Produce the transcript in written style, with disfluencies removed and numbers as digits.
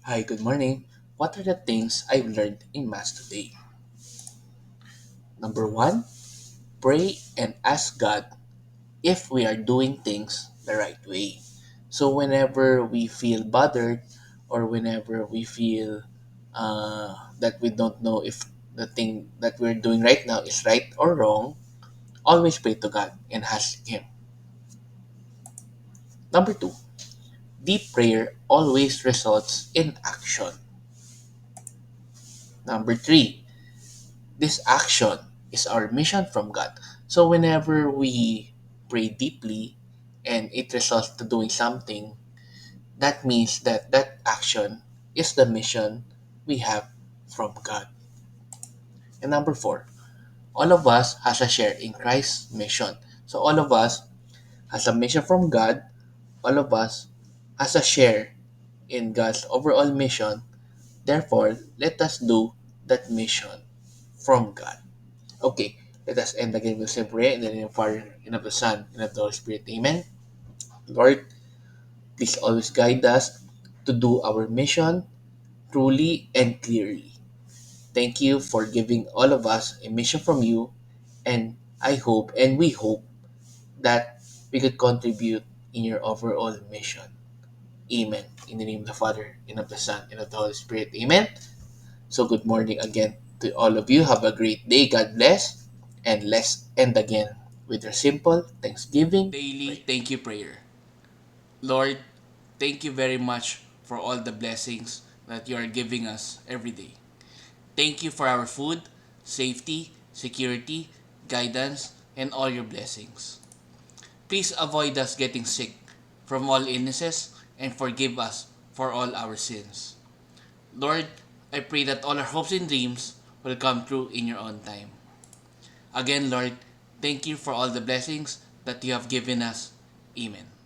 Hi, good morning. What are the things I've learned in Mass today? Number one, pray and ask God if we are doing things the right way. So, whenever we feel bothered or whenever we feel that we don't know if the thing that we're doing right now is right or wrong, always pray to God and ask Him. Number two, deep prayer always results in action. Number three, this action is our mission from God. So whenever we pray deeply and it results to doing something, that means that that action is the mission we have from God. And number four, all of us has a share in Christ's mission. So all of us has a mission from God. All of us has a share in God's overall mission. Therefore, let us do that mission from God. Okay, let us end again with same prayer in the name of the Father, and of the Son, and of the Holy Spirit. Amen. Lord, please always guide us to do our mission truly and clearly. Thank you for giving all of us a mission from you, and I hope and we hope that we could contribute in your overall mission. Amen. In the name of the Father, and of the Son, and of the Holy Spirit. Amen. So good morning again to all of you. Have a great day. God bless. And let's end again with our simple Thanksgiving daily thank you prayer. Lord, thank you very much for all the blessings that you are giving us every day. Thank you for our food, safety, security, guidance, and all your blessings. Please avoid us getting sick from all illnesses and forgive us for all our sins. Lord, I pray that all our hopes and dreams will come true in your own time. Again, Lord, thank you for all the blessings that you have given us. Amen.